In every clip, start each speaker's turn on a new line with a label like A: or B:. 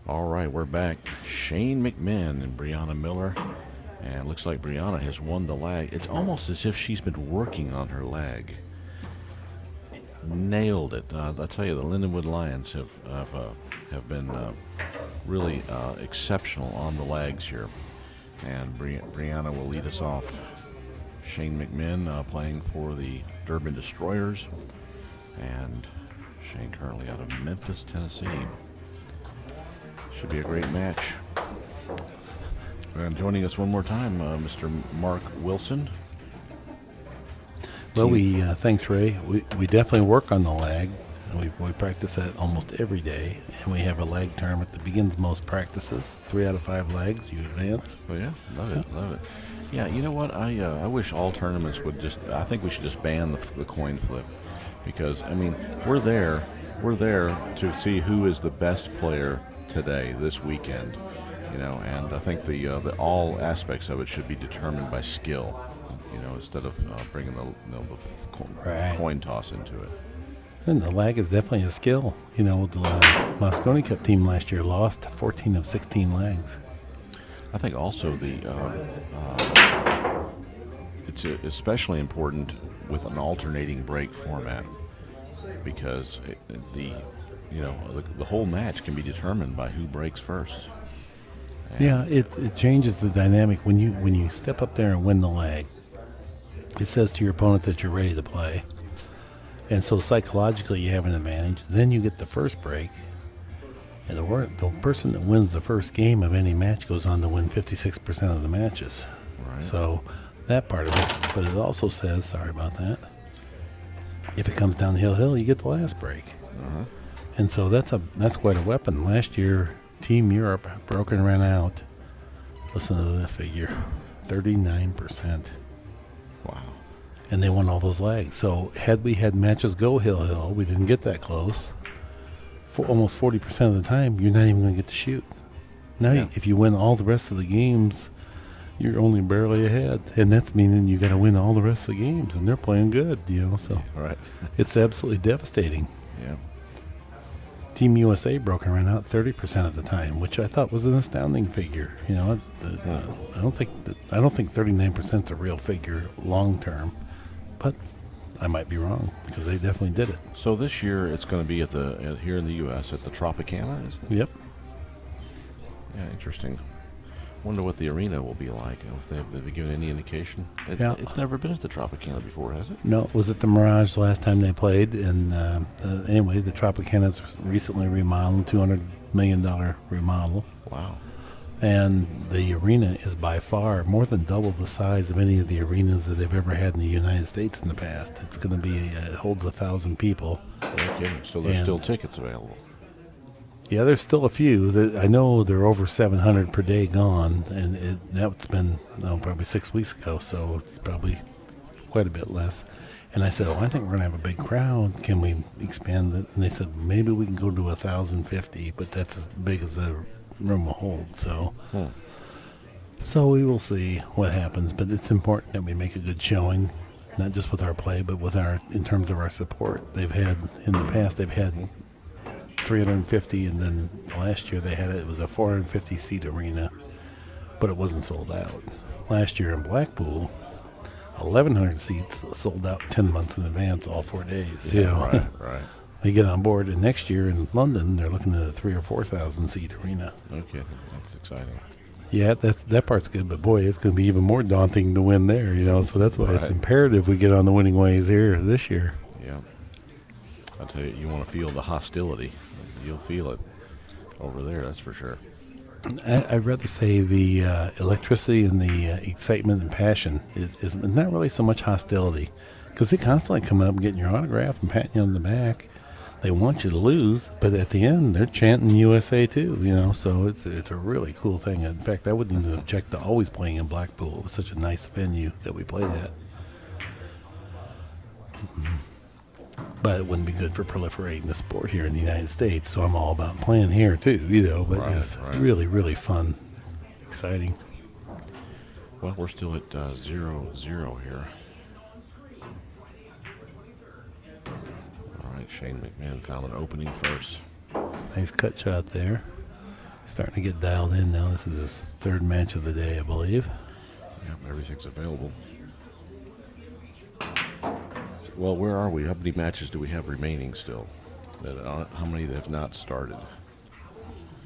A: All right, we're back. Shane Mcminn and Briana Miller. And it looks like Briana has won the lag. It's almost as if she's been working on her lag. Nailed it. I tell you, the Lindenwood Lions have been really exceptional on the lags here. And Briana will lead us off. Shane Mcminn playing for the Durbin Destroyers. And Shane currently out of Memphis, Tennessee. Should be a great match. And joining us one more time, Mr. Mark Wilson.
B: Well, thanks, Ray. We definitely work on the lag. We practice that almost every day, and we have a lag tournament that begins most practices. 3 out of 5 lags, you advance.
A: Oh yeah, love it. Yeah, you know what? I wish all tournaments would I think we should just ban the coin flip, because I mean we're there to see who is the best player today, this weekend, and I think the all aspects of it should be determined by skill, instead of bringing the coin toss into it.
B: And the lag is definitely a skill. The Moscone Cup team last year lost 14 of 16 lags.
A: I think also it's especially important with an alternating break format, because the whole match can be determined by who breaks first. And
B: yeah, it changes the dynamic when you step up there and win the lag. It says to your opponent that you're ready to play, and so psychologically you have an advantage. Then you get the first break, and the person that wins the first game of any match goes on to win 56% of the matches.
A: Right.
B: So that part of it, but it also says, sorry about that, if it comes down hill, you get the last break.
A: Uh-huh.
B: And so that's quite a weapon. Last year, Team Europe broke and ran out. Listen to this figure, 39%.
A: Wow.
B: And they won all those lags. So had we had matches go hill, we didn't get that close. For almost 40% of the time, you're not even going to get to shoot. Now, if you win all the rest of the games, you're only barely ahead, and that's meaning you got to win all the rest of the games, and they're playing good, So
A: right.
B: It's absolutely devastating.
A: Yeah.
B: Team USA broke and ran out 30% of the time, which I thought was an astounding figure. I don't think 39% is a real figure long term, but I might be wrong, because they definitely did it.
A: So this year it's going to be here in the U.S. at the Tropicana, is it?
B: Yep.
A: Yeah, interesting. Wonder what the arena will be like. If they've given any indication. It's never been at the Tropicana before, has it?
B: No, it was at the Mirage last time they played. And anyway, the Tropicana's recently remodeled, $200 million remodel.
A: Wow.
B: And the arena is by far more than double the size of any of the arenas that they've ever had in the United States in the past. It's going to be, it holds 1,000 people.
A: Okay, so there's still tickets available.
B: Yeah, there's still a few. I know there are over 700 per day gone, and that's been probably 6 weeks ago, so it's probably quite a bit less. And I said, I think we're going to have a big crowd. Can we expand it? And they said, maybe we can go to 1,050, but that's as big as the room will hold. So we will see what happens, but it's important that we make a good showing, not just with our play, but in terms of our support. In the past, they've had 350, and then last year it was a 450 seat arena, but it wasn't sold out. Last year in Blackpool, 1,100 seats sold out 10 months in advance, all 4 days.
A: Yeah, right.
B: They get on board, and next year in London, they're looking at a 3,000 or 4,000 seat arena.
A: Okay, that's exciting.
B: Yeah, that part's good, but boy, it's going to be even more daunting to win there. So that's why it's imperative we get on the winning ways here this year.
A: Yeah, I'll tell you, you want to feel the hostility. You'll feel it over there, that's for sure.
B: I'd rather say the electricity and the excitement and passion is not really so much hostility, because they constantly come up and getting your autograph and patting you on the back. They want you to lose, but at the end they're chanting USA too. So it's a really cool thing. In fact, I wouldn't even object to always playing in Blackpool. It was such a nice venue that we played at. But it wouldn't be good for proliferating the sport here in the United States, so I'm all about playing here too, but it's really, really fun, exciting.
A: Well, we're still at 0-0 here. All right, Shane Mcminn found an opening first.
B: Nice cut shot there. Starting to get dialed in now. This is his third match of the day, I believe.
A: Yeah, everything's available. Well, where are we? How many matches do we have remaining still? How many have not started?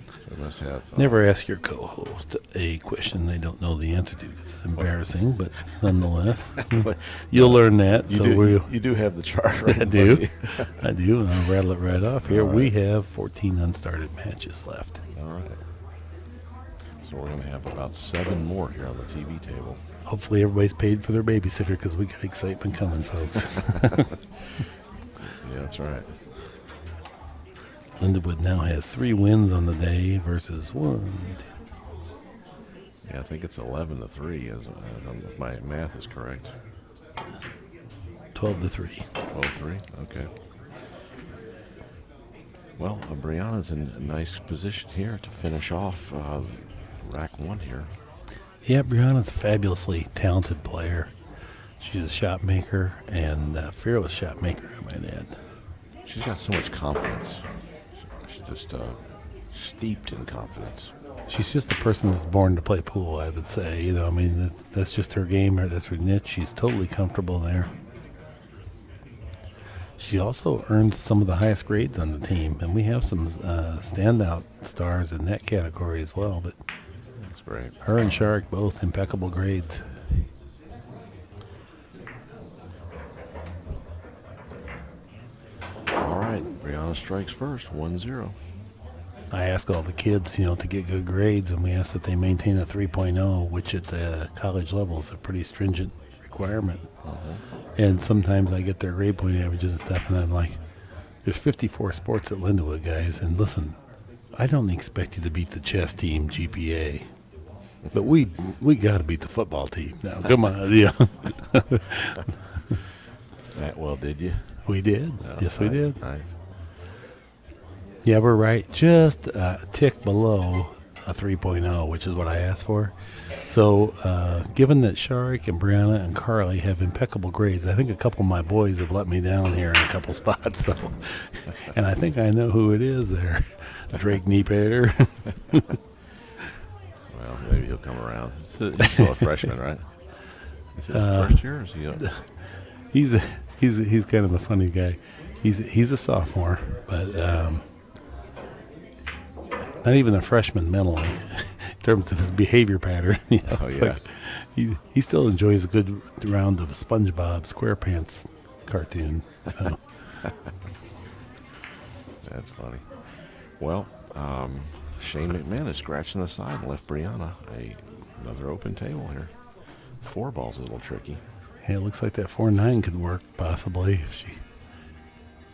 A: So we must have.
B: Never ask your co-host a question they don't know the answer to. It's embarrassing, but nonetheless, you'll learn that.
A: You do have the chart, right?
B: I do. I do, and I'll rattle it right off here. Right. We have 14 unstarted matches left.
A: All right. So we're going to have about 7 more here on the TV table.
B: Hopefully everybody's paid for their babysitter because we got excitement coming, folks.
A: Yeah, that's right.
B: Lindenwood now has 3 wins on the day versus 1.
A: Yeah, I think it's 11-3. I don't know if my math is correct.
B: 12-3.
A: 12-3. Okay. Well, Briana's in a nice position here to finish off rack 1 here.
B: Yeah, Briana's a fabulously talented player. She's a shot maker and a fearless shot maker, I might add.
A: She's got so much confidence. She's just steeped in confidence.
B: She's just a person that's born to play pool, I would say. You know, I mean, that's just her game. That's her niche. She's totally comfortable there. She also earns some of the highest grades on the team, and we have some standout stars in that category as well. But
A: that's great.
B: Her and Shark both impeccable grades.
A: All right, Briana strikes first, 1-0.
B: I ask all the kids, to get good grades, and we ask that they maintain a 3.0, which at the college level is a pretty stringent requirement. And sometimes I get their grade point averages and stuff, and I'm like, there's 54 sports at Lindenwood, guys, and listen, I don't expect you to beat the chess team GPA, but we got to beat the football team. Now, come on,
A: That well, did you?
B: We did.
A: Oh,
B: yes, we did.
A: Nice.
B: Yeah, we're right. Just a tick below a 3.0, which is what I asked for. So, given that Sharik and Briana and Carly have impeccable grades, I think a couple of my boys have let me down here in a couple spots. So, and I think I know who it is there. Drake Niepater.
A: Well, maybe he'll come around. He's still a freshman, right? Is he first year, or is he?
B: He's kind of a funny guy. He's a sophomore, but not even a freshman mentally in terms of his behavior pattern. Like he still enjoys a good round of SpongeBob SquarePants cartoon. So.
A: That's funny. Well, Shane Mcminn is scratching the side and left Briana another open table here. 4 ball's a little tricky.
B: Yeah, it looks like that 4-9 could work possibly if she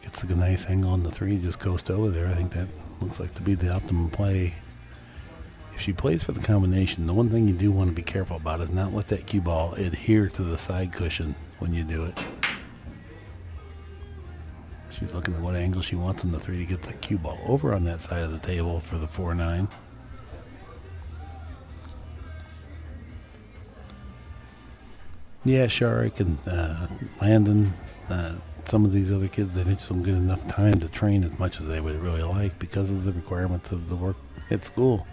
B: gets a nice angle on the 3, just coast over there. I think that looks like to be the optimum play. If she plays for the combination, the one thing you do want to be careful about is not let that cue ball adhere to the side cushion when you do it. She's looking at what angle she wants on the 3 to get the cue ball over on that side of the table for the 4-9. Yeah, Sharik and Landon, some of these other kids, they didn't some good enough time to train as much as they would really like because of the requirements of the work at school.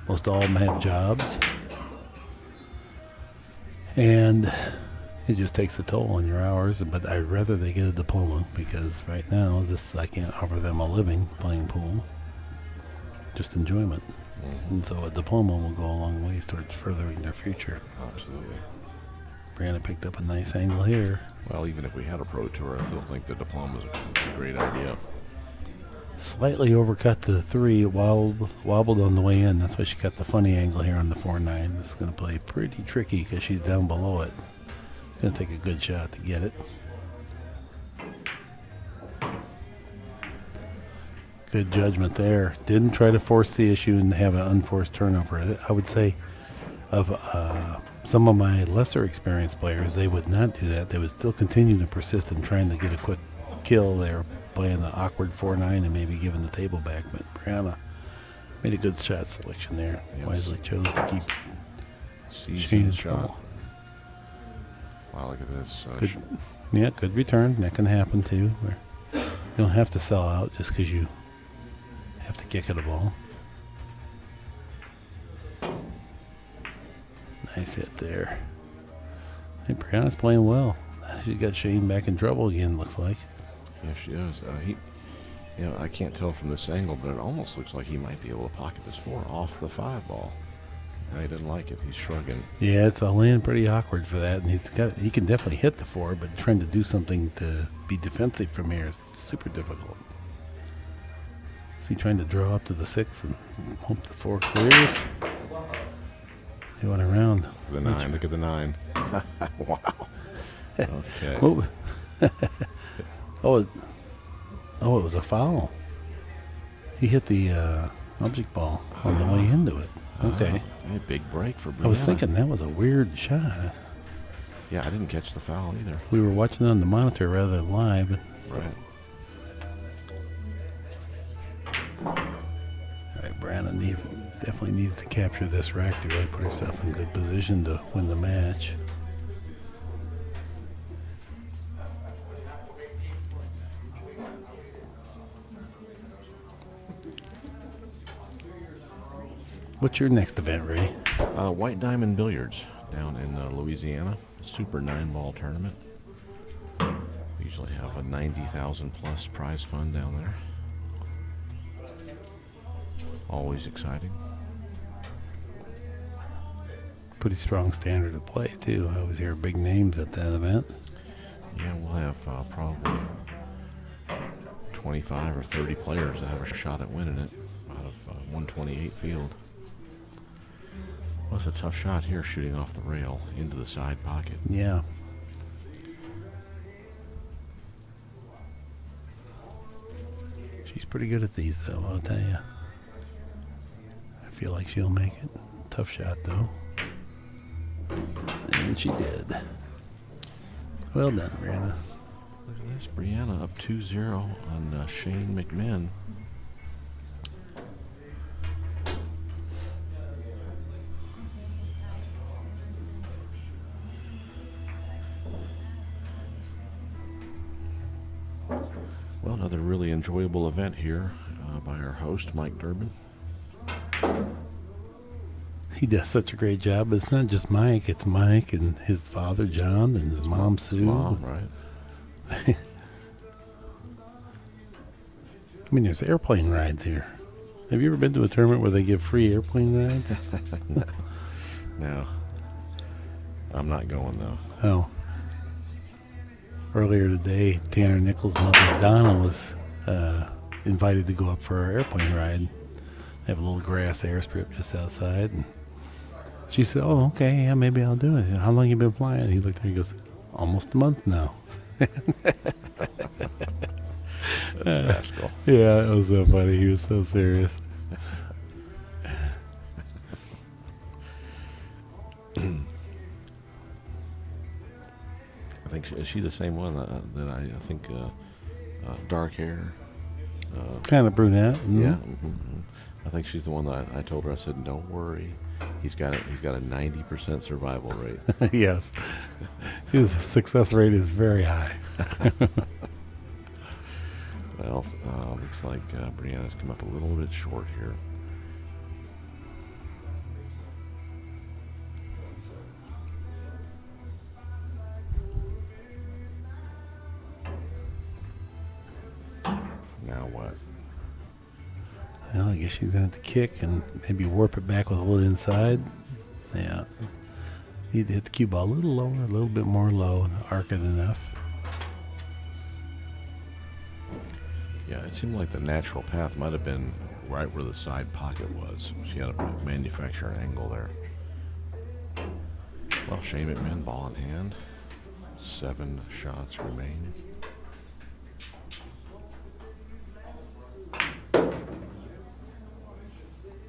B: Most all of them have jobs. And it just takes a toll on your hours, but I'd rather they get a diploma because right now I can't offer them a living playing pool, just enjoyment. And so a diploma will go a long ways towards furthering their future.
A: Absolutely.
B: Briana picked up a nice angle here.
A: Well, even if we had a pro tour, I still think the diploma is a great idea.
B: Slightly overcut the 3, wobbled on the way in. That's why she got the funny angle here on the 4-9. This is going to play pretty tricky because she's down below it. Going to take a good shot to get it. Good judgment there. Didn't try to force the issue and have an unforced turnover. I would say of some of my lesser experienced players, they would not do that. They would still continue to persist in trying to get a quick kill. They were playing the awkward 4-9 and maybe giving the table back. But Briana made a good shot selection there. Yes. Wisely chose to keep
A: Shane shot. Wow, look at this.
B: Good return. That can happen too. You don't have to sell out just because you have to kick at a ball. Nice hit there. Hey, Briana's playing well. She got Shane back in trouble again, looks like.
A: Yeah, she does. I can't tell from this angle, but it almost looks like he might be able to pocket this 4 off the 5 ball. He didn't like it. He's shrugging.
B: Yeah, it's all in pretty awkward for that, and he can definitely hit the 4, but trying to do something to be defensive from here is super difficult. Is he trying to draw up to the 6 and hope the 4 clears? He went around.
A: The 9. Look at the 9. Wow. Okay.
B: Oh, it was a foul. He hit the object ball on the way into it. Okay.
A: A big break for Briana.
B: I was thinking that was a weird shot.
A: Yeah, I didn't catch the foul either.
B: We were watching on the monitor rather than live.
A: Right.
B: All right, Briana definitely needs to capture this rack to really put herself in good position to win the match. What's your next event, Ray?
A: White Diamond Billiards down in Louisiana. A Super 9-ball tournament. We usually have a 90,000 plus prize fund down there. Always exciting.
B: Pretty strong standard of play, too. I always hear big names at that event.
A: Yeah, we'll have probably 25 or 30 players that have a shot at winning it out of 128 field. Well, it's a tough shot here, shooting off the rail into the side pocket.
B: Yeah. She's pretty good at these, though, I'll tell you. I feel like she'll make it. Tough shot, though. And she did. Well done, Briana.
A: Look at this. Briana up 2-0 on Shane Mcminn. Well, another really enjoyable event here by our host, Mike Durbin.
B: He does such a great job. It's not just Mike. It's Mike and his father, John, and his mom, Sue.
A: Mom, right.
B: I mean, there's airplane rides here. Have you ever been to a tournament where they give free airplane rides?
A: No. I'm not going, though.
B: Oh. Earlier today, Tanner Nichols' mother, Donna, was invited to go up for our airplane ride. They have a little grass airstrip just outside. And she said, "Oh, okay, yeah, maybe I'll do it." How long you been flying? He looked at her and goes, "Almost a month now."
A: Rascal.
B: Yeah, it was so funny. He was so serious.
A: I think is she the same one that I think dark hair?
B: Kind of brunette. Mm-hmm.
A: Yeah. Mm-hmm. I think she's the one that I told her. I said, "Don't worry, he's got a 90% survival rate."
B: Yes, his success rate is very high.
A: Well, looks like Briana's come up a little bit short here. Now what?
B: Well, I guess she's going to have to kick and maybe warp it back with a little inside. Yeah. Need to hit the cue ball a little lower, a little bit more low, arc it enough.
A: Yeah, it seemed like the natural path might have been right where the side pocket was. She had a manufacturer angle there. Well, Shane Mcminn, ball in hand. 7 shots remain.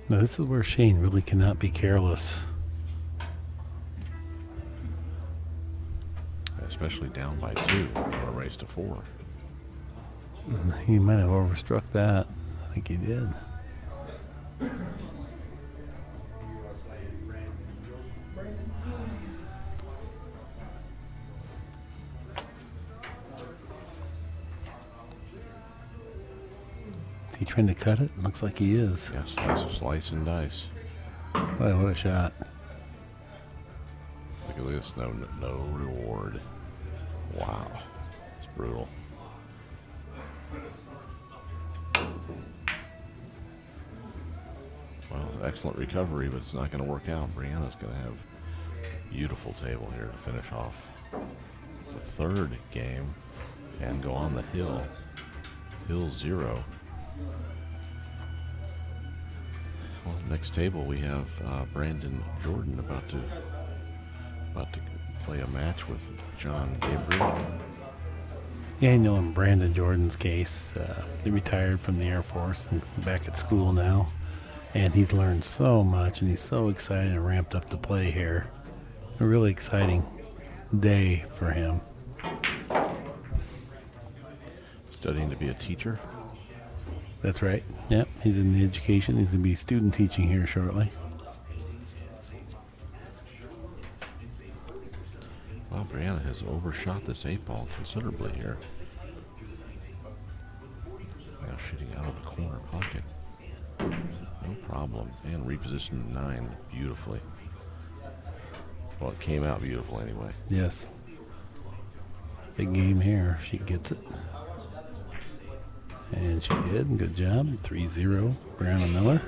B: Now, this is where Shane really cannot be careless.
A: Especially down by 2 or a race to 4.
B: He might have overstruck that. I think he did. Is he trying to cut it? Looks like he is.
A: Yes, that's a slice and dice.
B: Boy, what a shot.
A: Look at this. No reward. Wow. It's brutal. Well, excellent recovery, but it's not going to work out. Briana's going to have a beautiful table here to finish off the third game and go on the hill. Hill 0. Well, next table we have Brandon Jordan about to play a match with John Gabriel.
B: Yeah, I know in Brandon Jordan's case, he retired from the Air Force and back at school now. And he's learned so much, and he's so excited and ramped up to play here. A really exciting day for him.
A: Studying to be a teacher.
B: That's right. Yep, he's in the education. He's going to be student teaching here shortly.
A: Well, Briana has overshot this 8-ball considerably here. Now shooting out of the corner pocket. No problem. And repositioned 9 beautifully. Well, it came out beautiful anyway.
B: Yes. Big game here. She gets it. And she did. Good job. 3-0. Briana Miller.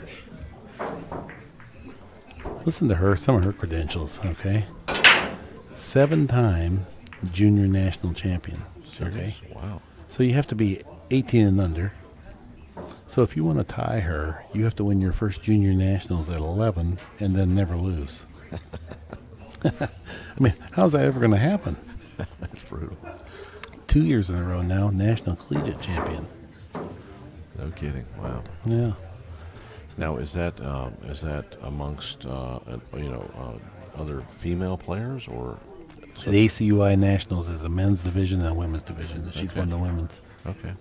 B: Listen to her, some of her credentials, okay? 7-time junior national champion. Okay.
A: Wow.
B: So you have to be 18 and under. So if you want to tie her, you have to win your first junior nationals at 11 and then never lose. I mean, how's that ever going to happen?
A: That's brutal.
B: 2 years in a row now, national collegiate champion.
A: No kidding. Wow.
B: Yeah.
A: Now, is that amongst other female players or?
B: The ACUI Nationals is a men's division and a women's division. And she's won the women's.
A: Okay.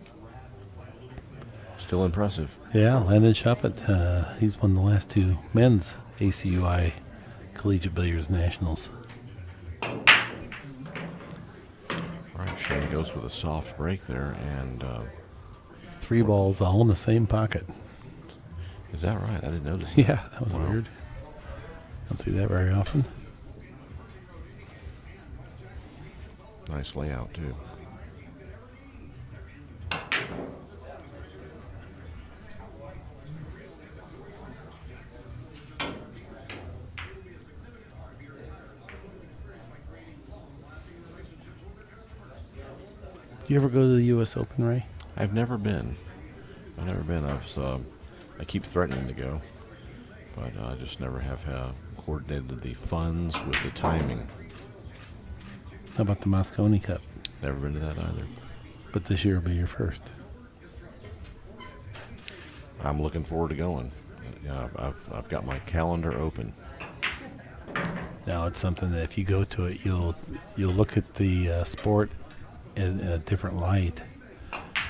A: Still impressive.
B: Yeah, Landon Shuffett, he's won the last 2 men's ACUI Collegiate Billiards Nationals.
A: All right, Shane goes with a soft break there, and
B: 3 balls all in the same pocket.
A: is that right? I didn't notice.
B: Yeah, that was
A: Wow.
B: weird. Don't see that very often.
A: Nice layout too.
B: Do you ever go to the U.S. Open, Ray?
A: I've never been. I keep threatening to go, but I just never have coordinated the funds with the timing.
B: How about the Moscone Cup?
A: Never been to that either.
B: But this year will be your first.
A: I'm looking forward to going. Yeah, I've got my calendar open.
B: Now it's something that if you go to it, you'll look at the sport in a different light.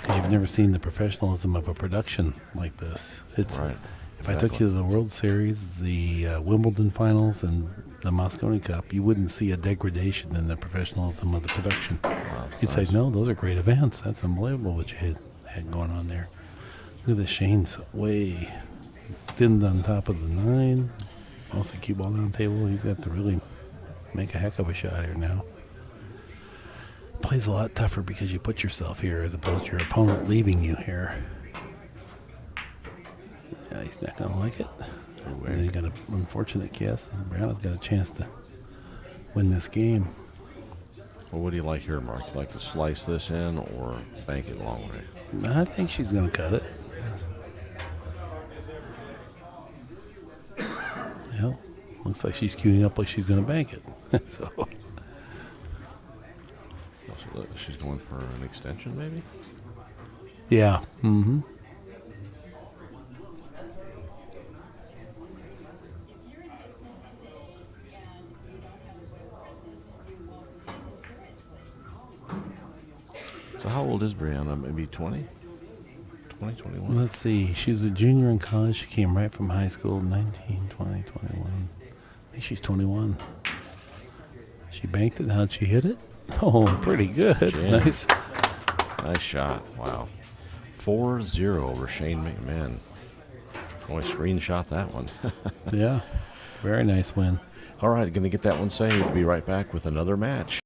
B: 'Cause you've never seen the professionalism of a production like this. It's
A: Right.
B: If I took you to the World Series, the Wimbledon finals, and the Moscone Cup, you wouldn't see a degradation in the professionalism of the production.
A: Wow,
B: You'd say, no, those are great events. That's unbelievable what you had going on there. Look at this. Shane's way thinned on top of the 9. Mostly cue ball down the table. He's got to really make a heck of a shot here now. Plays a lot tougher because you put yourself here as opposed to your opponent leaving you here. Yeah, he's not going to like it. And he got an unfortunate kiss, and Briana's got a chance to win this game.
A: Well, what do you like here, Mark? You like to slice this in or bank it long way?
B: I think she's going to cut it. Well, looks like she's queuing up like she's going to bank it. So
A: She's going for an extension, maybe?
B: yeah. Mm-hmm.
A: So how old is Briana? Maybe 20? 21?
B: Let's see. She was a junior in college. She came right from high school, 19, 20, 21. I think she's 21. She banked it. How'd she hit it? Oh, pretty good.
A: Jam.
B: Nice.
A: Nice shot. Wow. 4-0 over Shane Mcminn. Oh, I screenshot that one.
B: Yeah. Very nice win.
A: All right, going to get that one saved. Be right back with another match.